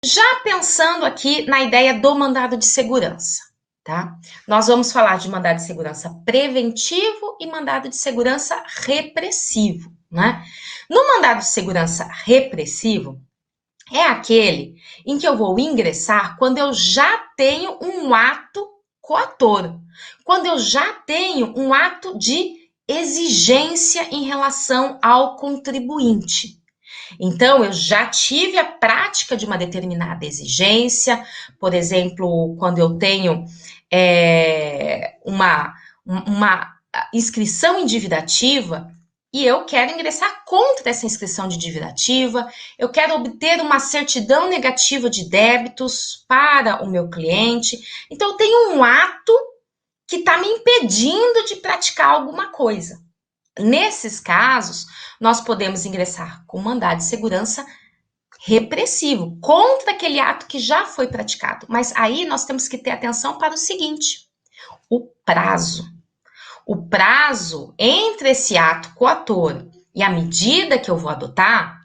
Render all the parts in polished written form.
Já pensando aqui na ideia do mandado de segurança, tá? Nós vamos falar de mandado de segurança preventivo e mandado de segurança repressivo, né? No mandado de segurança repressivo, é aquele em que eu vou ingressar quando eu já tenho um ato coator, quando eu já tenho um ato de exigência em relação ao contribuinte. Então, eu já tive a prática de uma determinada exigência, por exemplo, quando eu tenho uma inscrição em dívida ativa e eu quero ingressar contra essa inscrição de dívida ativa, eu quero obter uma certidão negativa de débitos para o meu cliente. Então, eu tenho um ato que está me impedindo de praticar alguma coisa. Nesses casos, nós podemos ingressar com mandado de segurança repressivo contra aquele ato que já foi praticado. Mas aí nós temos que ter atenção para o seguinte: o prazo. O prazo entre esse ato coator e a medida que eu vou adotar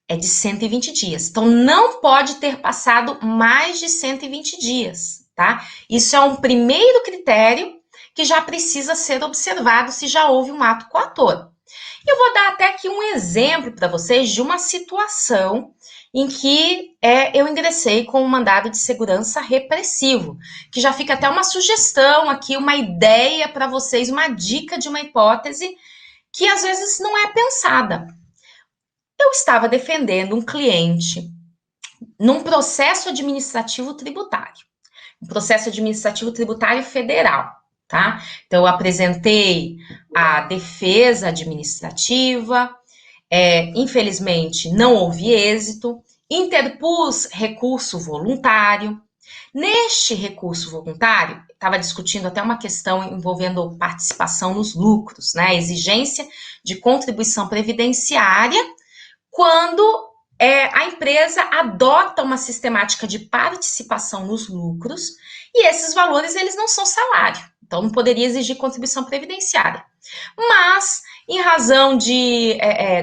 é de 120 dias. Então, não pode ter passado mais de 120 dias, tá? Isso é um primeiro critério que já precisa ser observado se já houve um ato coator. Eu vou dar até aqui um exemplo para vocês de uma situação em que eu ingressei com um mandado de segurança repressivo, que já fica até uma sugestão aqui, uma ideia para vocês, uma dica de uma hipótese que às vezes não é pensada. Eu estava defendendo um cliente num processo administrativo tributário, um processo administrativo tributário federal, tá? Então, eu apresentei a defesa administrativa, infelizmente não houve êxito, interpus recurso voluntário. Neste recurso voluntário, estava discutindo até uma questão envolvendo participação nos lucros, né? Exigência de contribuição previdenciária quando a empresa adota uma sistemática de participação nos lucros e esses valores eles não são salário, então não poderia exigir contribuição previdenciária. Mas, em razão de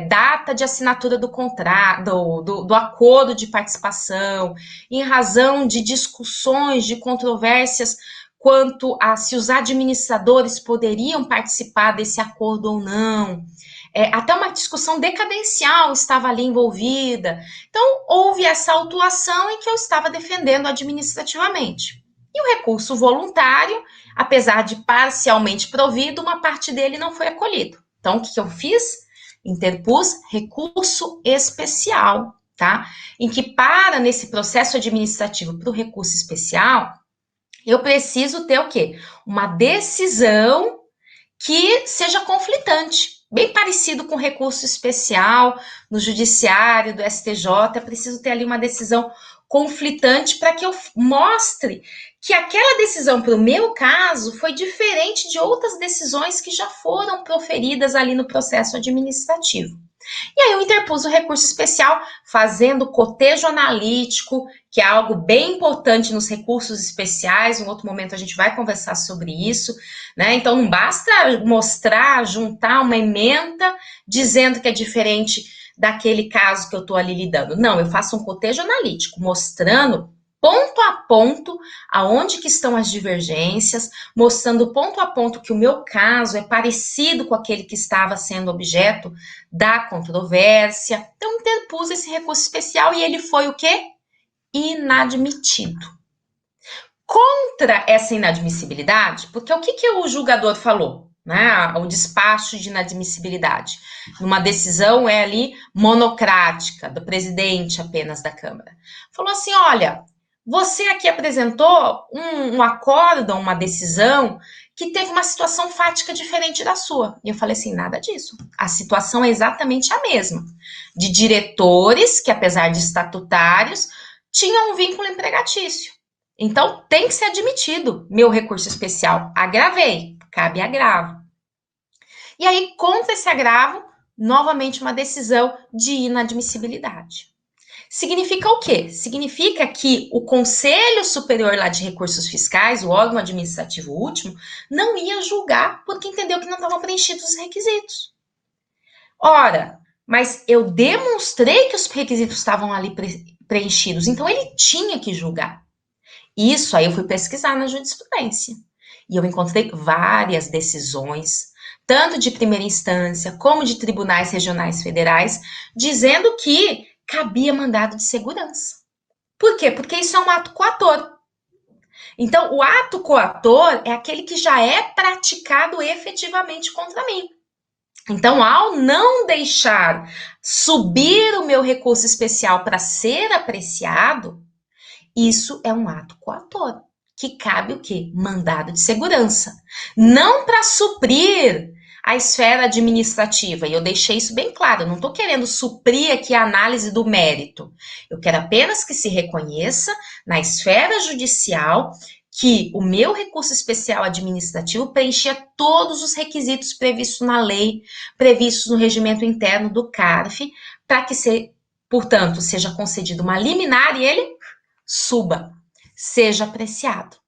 data de assinatura do contrato, do acordo de participação, em razão de discussões, de controvérsias quanto a se os administradores poderiam participar desse acordo ou não, até uma discussão decadencial estava ali envolvida. Então, houve essa autuação em que eu estava defendendo administrativamente. E o recurso voluntário, apesar de parcialmente provido, uma parte dele não foi acolhido. Então, o que eu fiz? Interpus recurso especial, tá? Em que nesse processo administrativo, para o recurso especial, eu preciso ter o quê? Uma decisão que seja conflitante. Bem parecido com recurso especial no judiciário do STJ, é preciso ter ali uma decisão conflitante para que eu mostre que aquela decisão, para o meu caso, foi diferente de outras decisões que já foram proferidas ali no processo administrativo. E aí eu interpus o recurso especial fazendo cotejo analítico, que é algo bem importante nos recursos especiais. Em outro momento a gente vai conversar sobre isso, né? Então não basta mostrar, juntar uma ementa dizendo que é diferente daquele caso que eu estou ali lidando. Não, eu faço um cotejo analítico, mostrando ponto a ponto aonde que estão as divergências, mostrando ponto a ponto que o meu caso é parecido com aquele que estava sendo objeto da controvérsia. Então, interpus esse recurso especial e ele foi o quê? Inadmitido. Contra essa inadmissibilidade, porque o que o julgador falou? Né, o despacho de inadmissibilidade. Numa decisão ali monocrática, do presidente apenas da Câmara. Falou assim, olha, você aqui apresentou um acórdão, uma decisão que teve uma situação fática diferente da sua. E eu falei assim, nada disso. A situação é exatamente a mesma. De diretores que, apesar de estatutários, tinham um vínculo empregatício. Então, tem que ser admitido meu recurso especial. Agravei, cabe agravo. E aí, contra esse agravo, novamente uma decisão de inadmissibilidade. Significa o quê? Significa que o Conselho Superior lá de Recursos Fiscais, o órgão administrativo último, não ia julgar porque entendeu que não estavam preenchidos os requisitos. Ora, mas eu demonstrei que os requisitos estavam ali preenchidos. Então, ele tinha que julgar. Isso aí eu fui pesquisar na jurisprudência. E eu encontrei várias decisões, tanto de primeira instância como de tribunais regionais federais, dizendo que cabia mandado de segurança. Por quê? Porque isso é um ato coator. Então, o ato coator é aquele que já é praticado efetivamente contra mim. Então, ao não deixar subir o meu recurso especial para ser apreciado, isso é um ato coator, que cabe o quê? Mandado de segurança. Não para suprir a esfera administrativa, e eu deixei isso bem claro, eu não estou querendo suprir aqui a análise do mérito. Eu quero apenas que se reconheça na esfera judicial que o meu recurso especial administrativo preenchia todos os requisitos previstos na lei, previstos no regimento interno do CARF, para que, portanto, seja concedido uma liminar e ele suba, seja apreciado.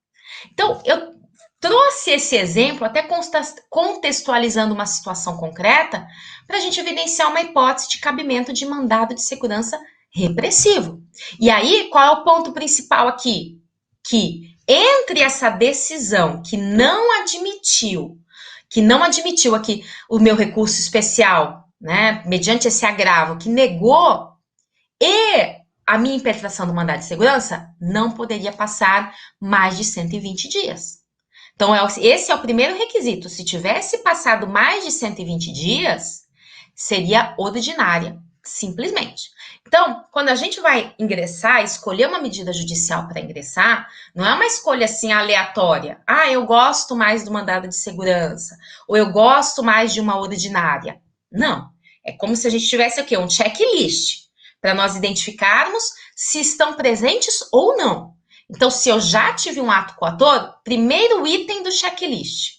Então, eu trouxe esse exemplo, até contextualizando uma situação concreta, para a gente evidenciar uma hipótese de cabimento de mandado de segurança repressivo. E aí, qual é o ponto principal aqui? Que entre essa decisão que não admitiu aqui o meu recurso especial, né, mediante esse agravo, que negou, e a minha impetração do mandado de segurança não poderia passar mais de 120 dias. Então, esse é o primeiro requisito. Se tivesse passado mais de 120 dias, seria ordinária, simplesmente. Então, quando a gente vai ingressar, escolher uma medida judicial para ingressar, não é uma escolha assim aleatória. Ah, eu gosto mais do mandado de segurança, ou eu gosto mais de uma ordinária. Não. É como se a gente tivesse o quê? Um checklist, para nós identificarmos se estão presentes ou não. Então, se eu já tive um ato coator, primeiro item do checklist,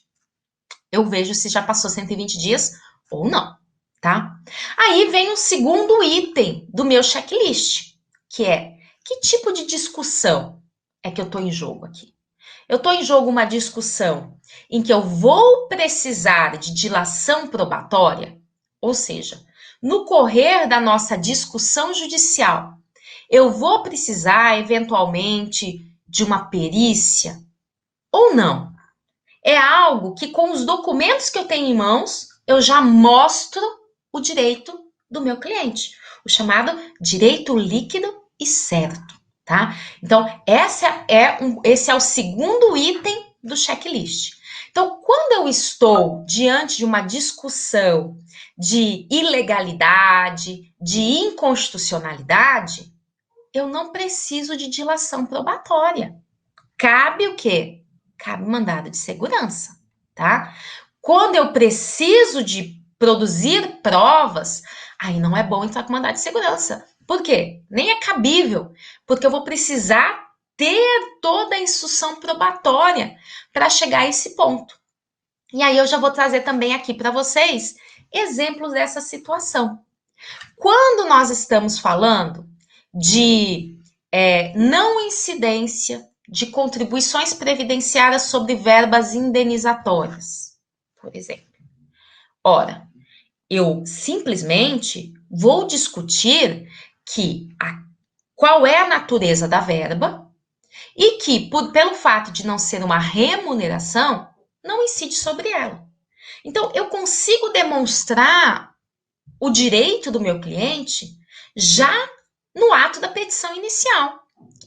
eu vejo se já passou 120 dias ou não, tá? Aí vem o segundo item do meu checklist, que é: que tipo de discussão é que eu estou em jogo aqui? Eu estou em jogo uma discussão em que eu vou precisar de dilação probatória, ou seja, no correr da nossa discussão judicial, eu vou precisar, eventualmente, de uma perícia ou não? É algo que, com os documentos que eu tenho em mãos, eu já mostro o direito do meu cliente, o chamado direito líquido e certo, tá? Então, esse é o segundo item do checklist. Então, quando eu estou diante de uma discussão de ilegalidade, de inconstitucionalidade, eu não preciso de dilação probatória. Cabe o quê? Cabe mandado de segurança, tá? Quando eu preciso de produzir provas, aí não é bom entrar com mandado de segurança. Por quê? Nem é cabível, porque eu vou precisar ter toda a instrução probatória para chegar a esse ponto. E aí eu já vou trazer também aqui para vocês exemplos dessa situação. Quando nós estamos falando de não incidência de contribuições previdenciárias sobre verbas indenizatórias, por exemplo. Ora, eu simplesmente vou discutir qual é a natureza da verba e que, pelo fato de não ser uma remuneração, não incide sobre ela. Então, eu consigo demonstrar o direito do meu cliente já no ato da petição inicial.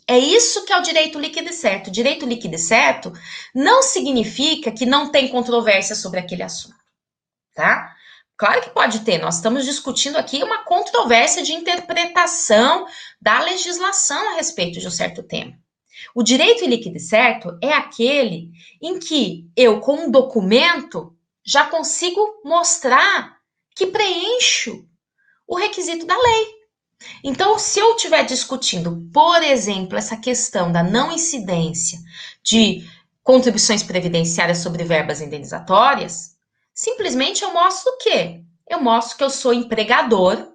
É isso que é o direito líquido e certo. O direito líquido e certo não significa que não tem controvérsia sobre aquele assunto, tá? Claro que pode ter, nós estamos discutindo aqui uma controvérsia de interpretação da legislação a respeito de um certo tema. O direito líquido e certo é aquele em que eu, com um documento, já consigo mostrar que preencho o requisito da lei. Então, se eu estiver discutindo, por exemplo, essa questão da não incidência de contribuições previdenciárias sobre verbas indenizatórias, simplesmente eu mostro o quê? Eu mostro que eu sou empregador,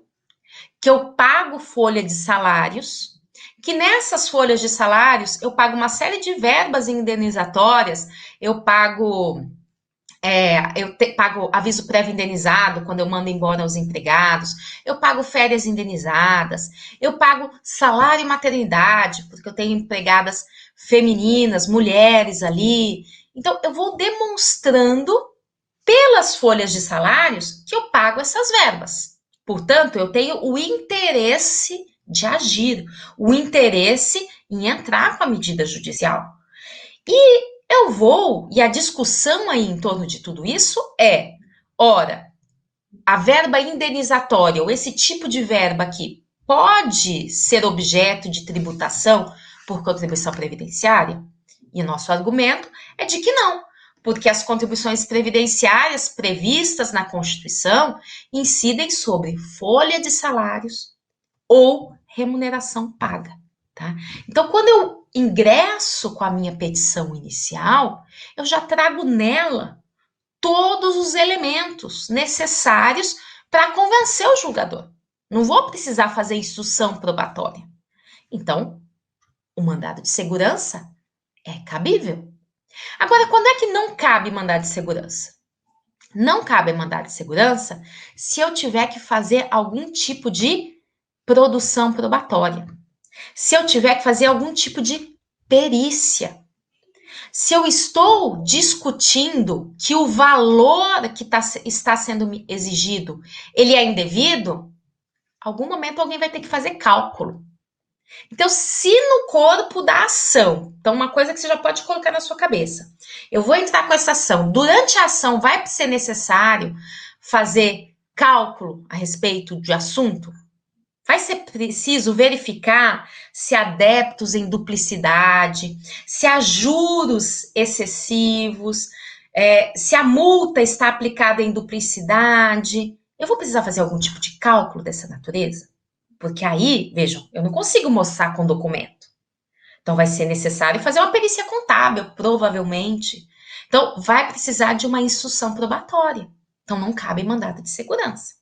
que eu pago folha de salários, que nessas folhas de salários eu pago uma série de verbas indenizatórias, eu pago pago aviso prévio indenizado quando eu mando embora os empregados, eu pago férias indenizadas, eu pago salário e maternidade, porque eu tenho empregadas femininas, mulheres ali. Então, eu vou demonstrando pelas folhas de salários que eu pago essas verbas. Portanto, eu tenho o interesse de agir, o interesse em entrar com a medida judicial. E e a discussão aí em torno de tudo isso ora, a verba indenizatória, ou esse tipo de verba aqui, pode ser objeto de tributação por contribuição previdenciária? E o nosso argumento é de que não, porque as contribuições previdenciárias previstas na Constituição incidem sobre folha de salários ou remuneração paga, tá? Então, quando eu ingresso com a minha petição inicial, eu já trago nela todos os elementos necessários para convencer o julgador. Não vou precisar fazer instrução probatória. Então, o mandado de segurança é cabível. Agora, quando é que não cabe mandado de segurança? Não cabe mandado de segurança se eu tiver que fazer algum tipo de produção probatória. Se eu tiver que fazer algum tipo de perícia. Se eu estou discutindo que o valor que está sendo exigido, ele é indevido, algum momento alguém vai ter que fazer cálculo. Então, se no corpo da ação, então uma coisa que você já pode colocar na sua cabeça, eu vou entrar com essa ação, durante a ação vai ser necessário fazer cálculo a respeito de assunto? Vai ser preciso verificar se há débitos em duplicidade, se há juros excessivos, se a multa está aplicada em duplicidade. Eu vou precisar fazer algum tipo de cálculo dessa natureza? Porque aí, vejam, eu não consigo mostrar com documento. Então, vai ser necessário fazer uma perícia contábil, provavelmente. Então, vai precisar de uma instrução probatória. Então, não cabe mandado de segurança.